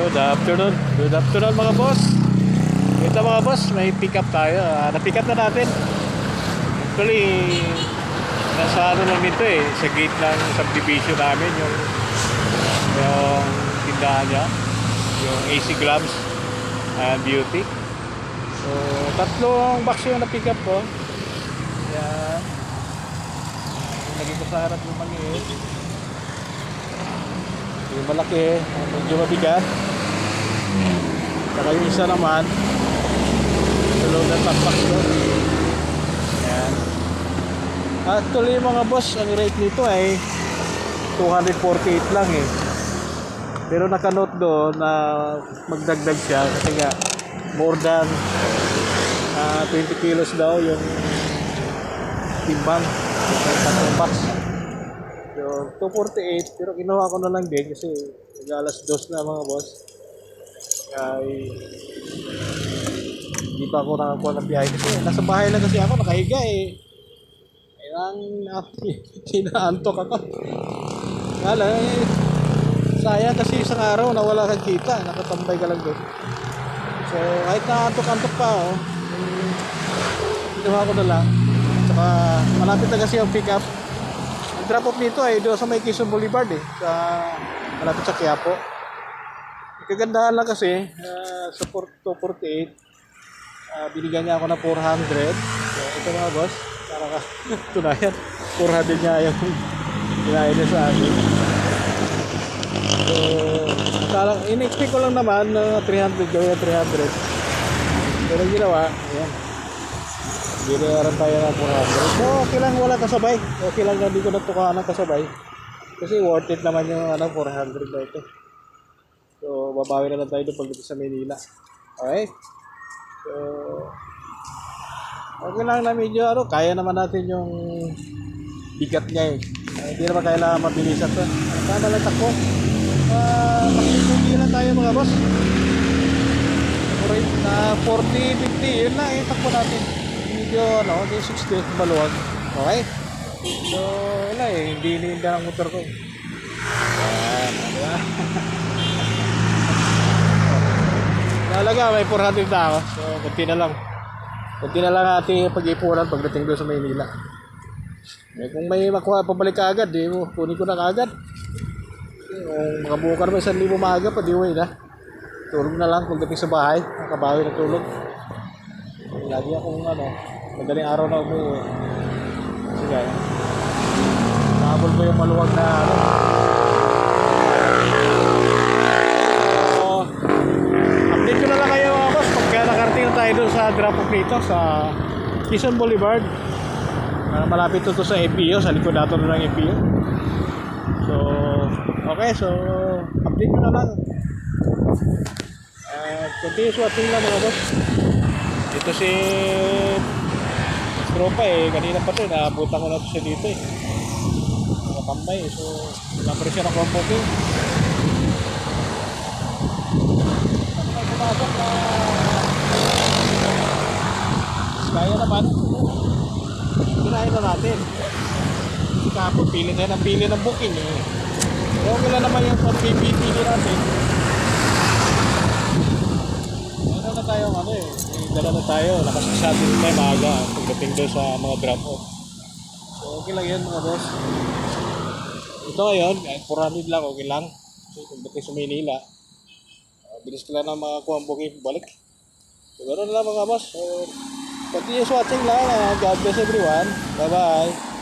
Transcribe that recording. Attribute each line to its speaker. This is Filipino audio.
Speaker 1: Good afternoon. Good afternoon mga boss. Ito mga boss, may pick up tayo. Na-pick up na natin. Actually, nasa ano lang nito sa gate ng subdivision namin yung tindahan niya, yung AC Gloves and Beauty. So, tatlong box yung na-pick up ko. Yan. Lagi ko sa harap yung maliit. Yung malaki, medyo mabigat. Saka yung isa naman tulog na tapak ko. Ayan. Actually mga boss, ang rate nito ay 248 lang pero nakanote doon na magdagdag siya kasi nga more than 20 kilos daw yung timbang yung tatlong box. So 248 pero kinuha ko na lang din kasi alas 2 na mga boss. Ay hindi pa ako nakakuha ng biyahe kasi nasa bahay lang kasi ako nakahiga kailangan sinaantok ako. Wala sayang kasi isang araw nawala kang kita, nakatambay ka lang doon. So kahit naantok-antok pa kinuha ko na lang. Saka malapit na kasi yung pick up. Ang drop off nito ay doon sa may Quezon Boulevard sa malapit sa Quiapo. Kagandahan lang kasi sa 248 binigyan niya ako ng 400. So ito mga boss, para tunayan 400 niya yung kinain niya sa akin. So in-expect ko lang naman na 300 gawin na 300 pero ginawa ayan, binayaran tayo ng 400. So okay lang wala kasabay, okay lang hindi ko natukaan ng kasabay kasi worth it naman yung 400 na ito. So, babawi na lang tayo doon pagdating sa Manila. Okay? So, okay lang na medyo kaya naman natin yung bigat niya hindi naman kailangan mabilisan to. Tama lang takbo. Makikipagi lang tayo mga boss. Alright, 40, 50, yun lang yung takbo natin. Medyo, di 60, maluwag. Okay? So, wala hindi hinihinda ng motor ko. Talaga may 400 na ako. So kunti na lang. Kunti na lang ating pag-ipunan pagdating doon sa Maynila. Kung may makuha pabalik ka agad, kunin ko na kaagad. Kung makabuka naman 1,000 maaga pa, di way na. Tulog na lang pagdating sa bahay. Nakabawi na tulog. Lagi akong madaling araw na umuwi. Kasi gaya. Nakabol ko yung maluwag na update ko na lang kayo mga boss pagka nakarating na tayo doon sa drop off nito sa Quezon Boulevard. Malapit to sa FPO, sa likod nato na ng FPO. So okay, so update ko na lang. Continuous watching lang mga boss. Ito si tropa kanina pa to naabutan ko na to siya dito nakatambay so wala pa rin siya nakuha booking. Pumasok na kaya naman kinain na natin kapag pili ng booking pero okay lang naman yung pag-pipili natin. Ano na tayo dala na tayo nakasasado na tayo maaga pagdating doon sa mga drop off. So okay lang yan mga boss. Ito ngayon 400 lang, okay lang. So pagdating sa Manila bilis ko lang na makakuha ang booking balik. So ganoon na lang mga boss. So continuous watching lang. God bless everyone. Bye bye.